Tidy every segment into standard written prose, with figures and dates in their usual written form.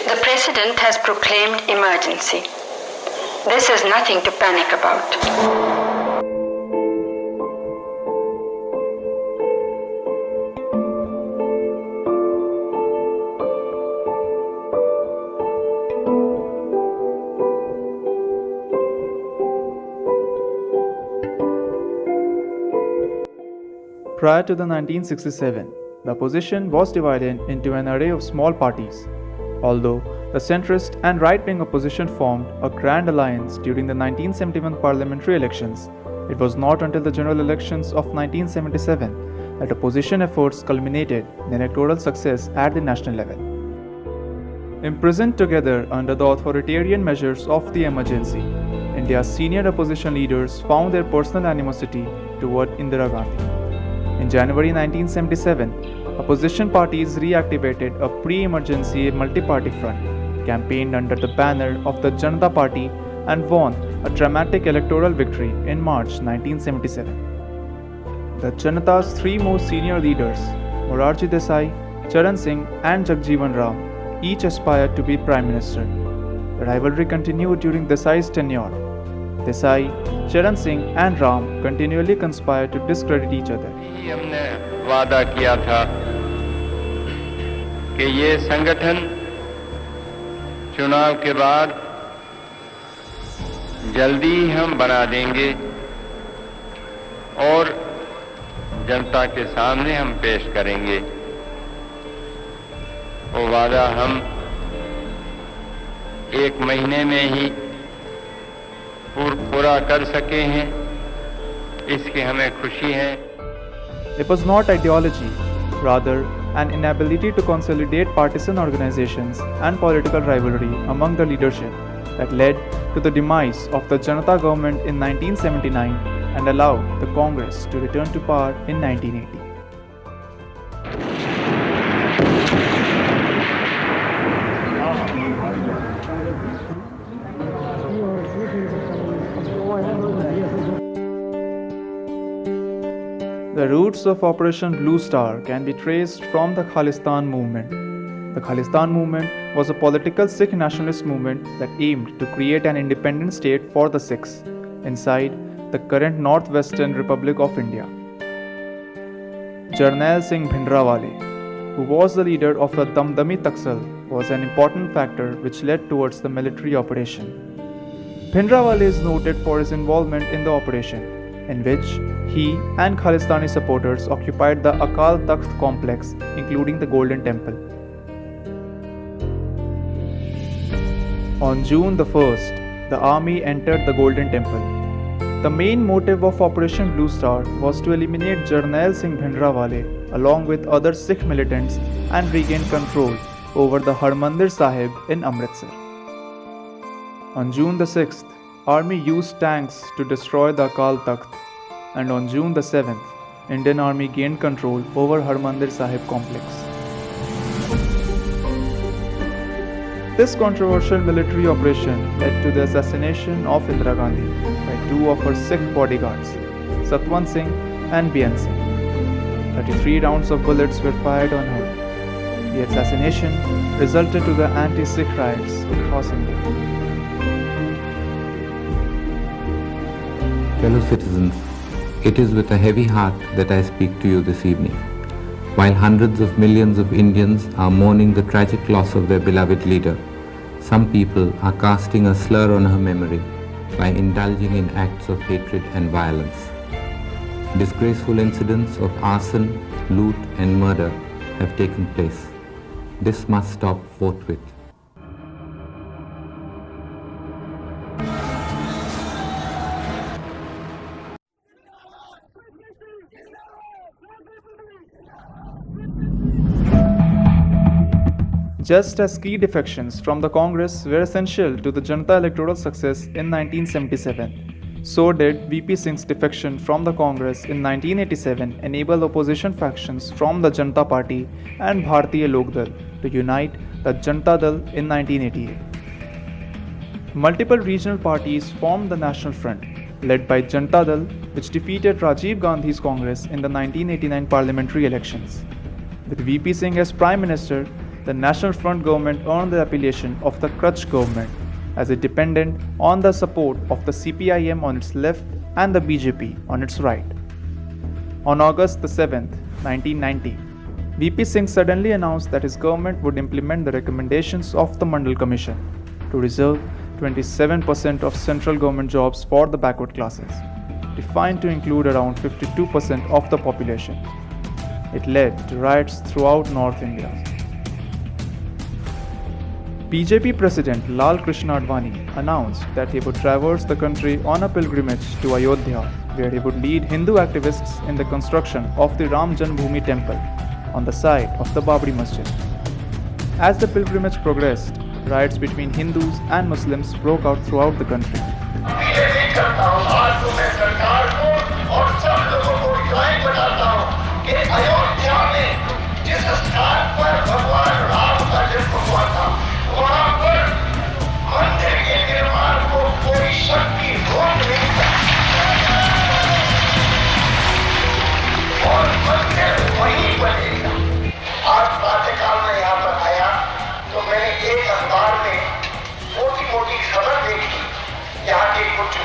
The President has proclaimed emergency. This is nothing to panic about. Prior to the 1967, the opposition was divided into an array of small parties. Although the centrist and right-wing opposition formed a grand alliance during the 1971 parliamentary elections, it was not until the general elections of 1977 that opposition efforts culminated in electoral success at the national level. Imprisoned together under the authoritarian measures of the emergency, India's senior opposition leaders found their personal animosity toward Indira Gandhi. In January 1977, opposition parties reactivated a pre-emergency multi-party front, campaigned under the banner of the Janata Party and won a dramatic electoral victory in March 1977. The Janata's three most senior leaders, Morarji Desai, Charan Singh and Jagjeevan Ram, each aspired to be Prime Minister. The rivalry continued during Desai's tenure. Desai, Charan Singh and Ram continually conspired to discredit each other. हमने वादा किया था कि ये संगठन चुनाव के बाद जल्दी ही हम बना देंगे और जनता के सामने हम पेश करेंगे। वो वादा हम एक महीने में ही पूरा कर सके हैं, इसकी हमें खुशी है। It was not ideology, rather an inability to consolidate partisan organizations and political rivalry among the leadership that led to the demise of the Janata government in 1979 and allowed the Congress to return to power in 1980. The roots of Operation Blue Star can be traced from the Khalistan movement. The Khalistan movement was a political Sikh nationalist movement that aimed to create an independent state for the Sikhs inside the current Northwestern Republic of India. Jarnail Singh Bhindranwale, who was the leader of the Damdami Taksal, was an important factor which led towards the military operation. Bhindranwale is noted for his involvement in the operation, in which he and Khalistani supporters occupied the Akal Takht complex, including the Golden Temple. On June the 1st, the army entered the Golden Temple. The main motive of Operation Blue Star was to eliminate Jarnail Singh Bhindranwale along with other Sikh militants and regain control over the Harmandir Sahib in Amritsar. On June the 6th, army used tanks to destroy the Akal Takht, and on June the 7th, Indian Army gained control over Harmandir Sahib complex. This controversial military operation led to the assassination of Indira Gandhi by two of her Sikh bodyguards, Satwant Singh and Bien Singh. 33 rounds of bullets were fired on her. The assassination resulted to the anti-Sikh riots across India. Fellow citizens, it is with a heavy heart that I speak to you this evening. While hundreds of millions of Indians are mourning the tragic loss of their beloved leader, some people are casting a slur on her memory by indulging in acts of hatred and violence. Disgraceful incidents of arson, loot and murder have taken place. This must stop forthwith. Just as key defections from the Congress were essential to the Janata electoral success in 1977, so did VP Singh's defection from the Congress in 1987 enable opposition factions from the Janata Party and Bharti Lokdal to unite the Janata Dal in 1988. Multiple regional parties formed the National Front, led by Janata Dal, which defeated Rajiv Gandhi's Congress in the 1989 parliamentary elections. With VP Singh as Prime Minister, the National Front government earned the appellation of the crutch government, as it depended on the support of the CPIM on its left and the BJP on its right. On August the 7th, 1990, VP Singh suddenly announced that his government would implement the recommendations of the Mandal Commission to reserve 27% of central government jobs for the backward classes, defined to include around 52% of the population. It led to riots throughout North India. BJP President Lal Krishna Advani announced that he would traverse the country on a pilgrimage to Ayodhya, where he would lead Hindu activists in the construction of the Ram Janmbhoomi temple on the site of the Babri Masjid. As the pilgrimage progressed, riots between Hindus and Muslims broke out throughout the country.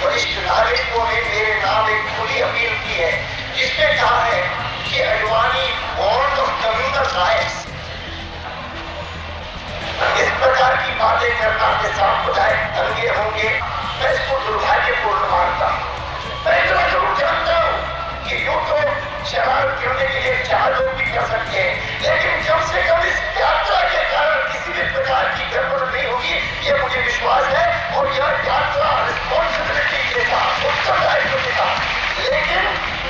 वरिष्ठ नागरिकों ने मेरे नाम एक खुली appeal की है, जिसमें कहा है कि Advani bond of communal riots, इस प्रकार की बातें करना के सांप्रदायिक दंगे होंगे, मैं इसको दुर्भाग्यपूर्ण मानता हूँ। मैं इतना जरूर जानता हूँ कि यूं तो शराब पीने के लिए 4 लोग भी कर सकते हैं, लेकिन कम से कम इस यात्रा के कारण किसी भी प्रकार की गड़बड़ नहीं होगी, ये मुझे विश्वास है। और यह यात्रा रिस्पॉन्सिबिलिटी के साथ, उत्तरदायित्व के साथ, लेकिन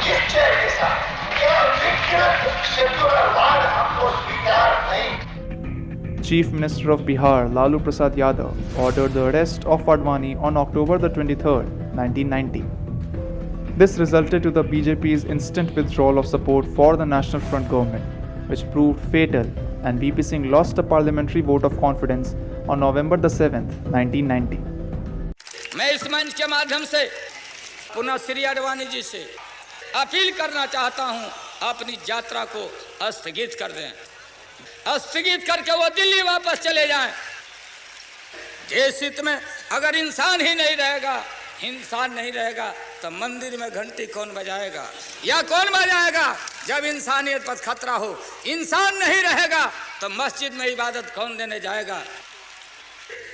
निश्चय के साथ, केवल विकृत सेक्युलरवाद हमको स्वीकार नहीं। Chief Minister of Bihar Lalu Prasad Yadav ordered the arrest of Advani on October the 23rd, 1990. This resulted to the BJP's instant withdrawal of support for the National Front government, which proved fatal, and VP Singh lost a parliamentary vote of confidence on November the 7th, 1990. मैं इस मंच के माध्यम से पुनः श्री अडवाणी जी से appeal करना चाहता हूं, अपनी यात्रा को स्थगित कर दें, स्थगित करके वो दिल्ली वापस चले जाएं। देश हित में अगर इंसान ही नहीं रहेगा, इंसान नहीं रहेगा, तो मंदिर में घंटी कौन बजाएगा या कौन बजाएगा? जब इंसानियत पर खतरा हो, इंसान नहीं रहेगा तो मस्जिद में इबादत कौन देने जाएगा?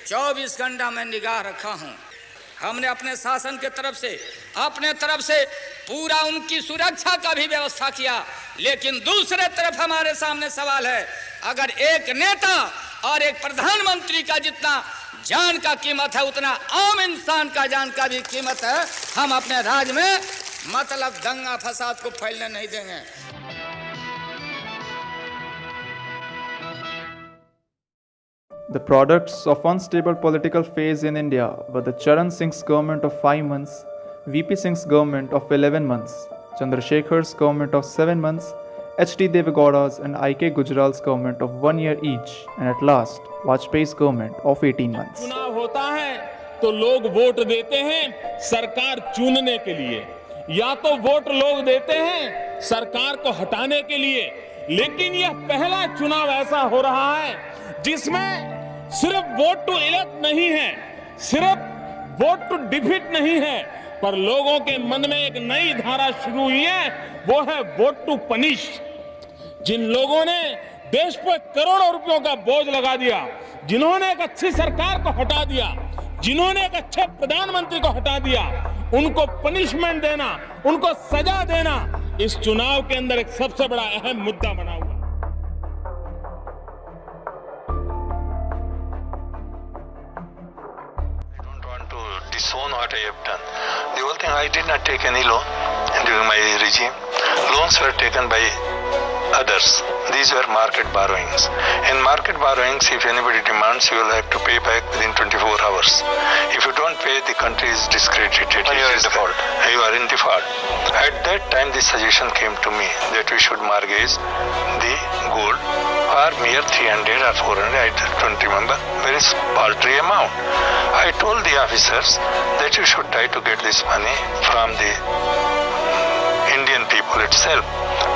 24 घंटा में निगाह रखा हूं। हमने अपने शासन के तरफ से पूरा उनकी सुरक्षा का भी व्यवस्था किया, लेकिन दूसरे तरफ हमारे सामने सवाल है, अगर एक नेता और एक प्रधानमंत्री का जितना जान का कीमत है, उतना आम इंसान का जान का भी कीमत है। हम अपने राज्य में मतलब दंगा फसाद को फैलने नहीं देंगे। The products of unstable political phase in India were the Charan Singh's government of 5 months, VP Singh's government of 11 months, Chandrasekhar's government of 7 months, H.D. Devegowda's and I.K. Gujral's government of 1 year each, and at last, Vajpayee's government of 18 months. चुनाव होता है तो लोग vote देते हैं सरकार चुनने के लिए, या तो वोट लोग देते हैं सरकार को हटाने के लिए, लेकिन यह पहला चुनाव ऐसा हो रहा है जिसमें सिर्फ वोट टू इलेक्ट नहीं है, सिर्फ वोट टू डिफीट नहीं है, पर लोगों के मन में एक नई धारा शुरू हुई है, वो है वोट टू पनिश। जिन लोगों ने देश पर करोड़ों रुपयों का बोझ लगा दिया, जिन्होंने एक अच्छी सरकार को हटा दिया, जिन्होंने एक अच्छे प्रधानमंत्री को हटा दिया, उनको पनिशमेंट देना, उनको सजा देना, इस चुनाव के अंदर एक सबसे बड़ा अहम मुद्दा बना हुआ। Disown what I have done. The whole thing, I did not take any loan during my regime. Loans were taken by others. These were market borrowings. In market borrowings, if anybody demands, you will have to pay back within 24 hours. If you don't pay, the country is discredited. You are in default. You are in default. At that time, the suggestion came to me that we should mortgage the gold for mere 300 or 400, I don't remember, very paltry amount. I told the officers that you should try to get this money from the Indian people itself.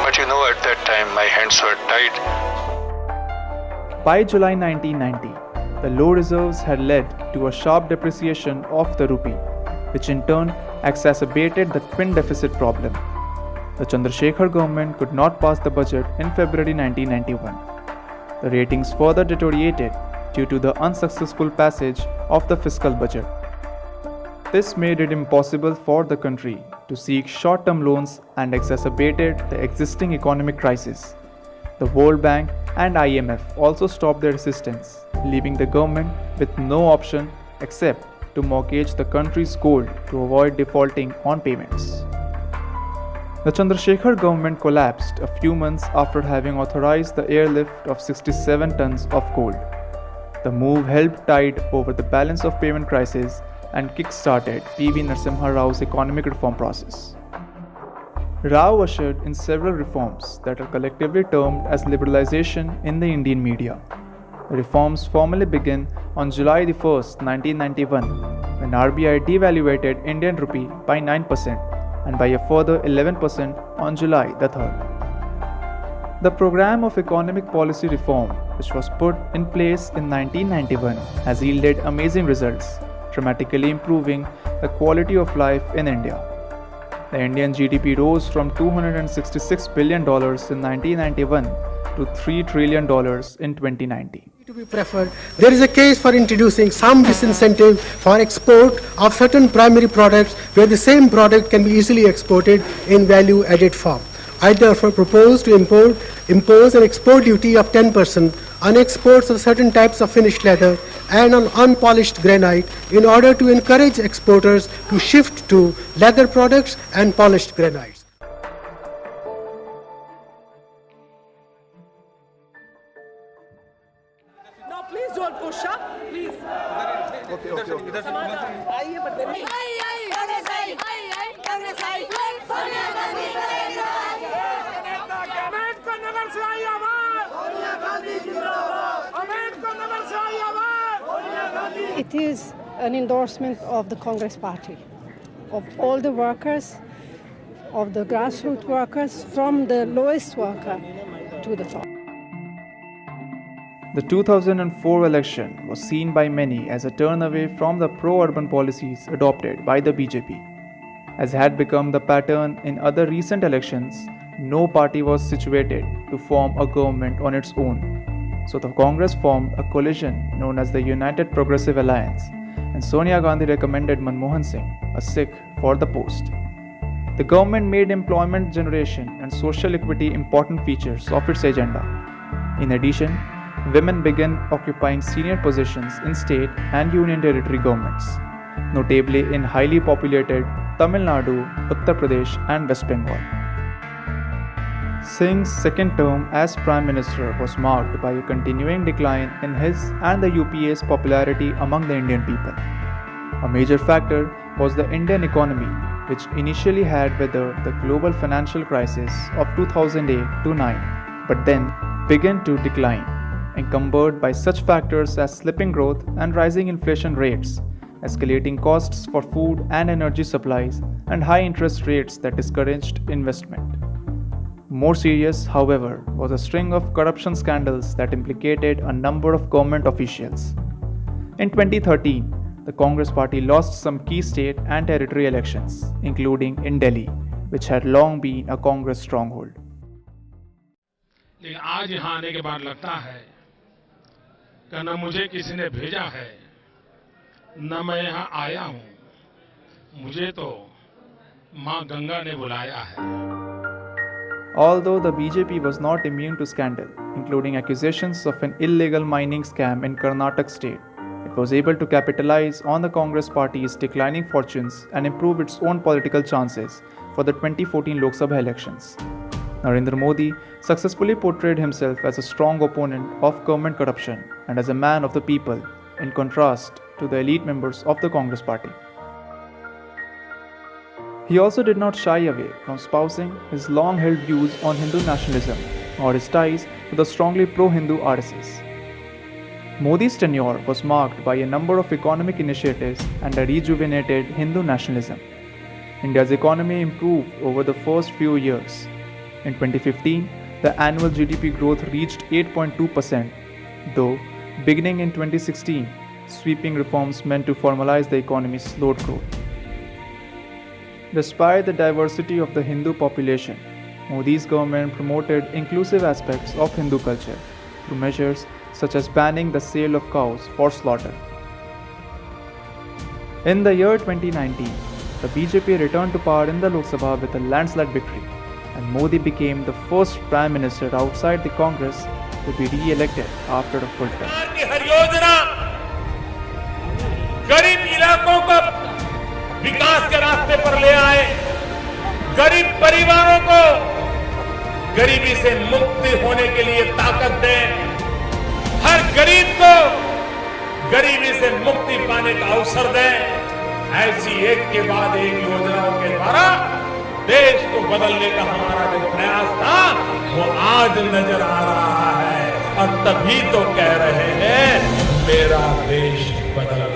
But you know, at that time my hands were tied. By July 1990, the low reserves had led to a sharp depreciation of the rupee, which in turn exacerbated the twin deficit problem. The Chandrasekhar government could not pass the budget in February 1991. The ratings further deteriorated due to the unsuccessful passage of the fiscal budget. This made it impossible for the country to seek short-term loans and exacerbated the existing economic crisis. The World Bank and IMF also stopped their assistance, leaving the government with no option except to mortgage the country's gold to avoid defaulting on payments. The Chandrasekhar government collapsed a few months after having authorized the airlift of 67 tons of gold. The move helped tide over the balance of payment crisis and kick-started P.V. Narasimha Rao's economic reform process. Rao ushered in several reforms that are collectively termed as liberalization in the Indian media. The reforms formally began on July 1, 1991, when RBI devaluated Indian rupee by 9% and by a further 11% on July 3rd. The program of economic policy reform, which was put in place in 1991, has yielded amazing results, dramatically improving the quality of life in India. The Indian GDP rose from $266 billion in 1991 to $3 trillion in 2019. To be preferred, there is a case for introducing some disincentive for export of certain primary products where the same product can be easily exported in value-added form. I therefore propose to impose an export duty of 10% on exports of certain types of finished leather and on unpolished granite in order to encourage exporters to shift to leather products and polished granites. No, please don't push up, please. It is an endorsement of the Congress Party, of all the workers, of the grassroots workers, from the lowest worker to the top. The 2004 election was seen by many as a turn away from the pro-urban policies adopted by the BJP. As had become the pattern in other recent elections, no party was situated to form a government on its own. So the Congress formed a coalition known as the United Progressive Alliance, and Sonia Gandhi recommended Manmohan Singh, a Sikh, for the post. The government made employment generation and social equity important features of its agenda. In addition, women began occupying senior positions in state and union territory governments, notably in highly populated Tamil Nadu, Uttar Pradesh and West Bengal. Singh's second term as Prime Minister was marked by a continuing decline in his and the UPA's popularity among the Indian people. A major factor was the Indian economy, which initially had weathered the global financial crisis of 2008-9, but then began to decline, encumbered by such factors as slipping growth and rising inflation rates, escalating costs for food and energy supplies, and high interest rates that discouraged investment. More serious, however, was a string of corruption scandals that implicated a number of government officials. In 2013, the Congress Party lost some key state and territory elections, including in Delhi, which had long been a Congress stronghold. लेकिन आज यहाँ आने के बाद लगता है कि न मुझे किसी ने भेजा है, न मैं यहाँ आया हूँ, मुझे तो माँ गंगा ने बुलाया है. Although the BJP was not immune to scandal, including accusations of an illegal mining scam in Karnataka state, it was able to capitalize on the Congress Party's declining fortunes and improve its own political chances for the 2014 Lok Sabha elections. Narendra Modi successfully portrayed himself as a strong opponent of government corruption and as a man of the people, in contrast to the elite members of the Congress Party. He also did not shy away from espousing his long-held views on Hindu nationalism or his ties to the strongly pro-Hindu RSS. Modi's tenure was marked by a number of economic initiatives and a rejuvenated Hindu nationalism. India's economy improved over the first few years. In 2015, the annual GDP growth reached 8.2%, though beginning in 2016, sweeping reforms meant to formalize the economy slowed growth. Despite the diversity of the Hindu population, Modi's government promoted inclusive aspects of Hindu culture through measures such as banning the sale of cows for slaughter. In the year 2019, the BJP returned to power in the Lok Sabha with a landslide victory, and Modi became the first Prime Minister outside the Congress to be re-elected after a full term. हर योजना गरीब इलाकों को विकास के रास्ते पर ले आए, गरीब परिवारों को गरीबी से मुक्ति होने के लिए ताकत दें, हर गरीब को गरीबी से मुक्ति पाने का अवसर दें। ऐसी एक के बाद एक योजनाओं के द्वारा देश को बदलने का हमारा जो प्रयास था वो आज नजर आ रहा है, और तभी तो कह रहे हैं मेरा देश बदल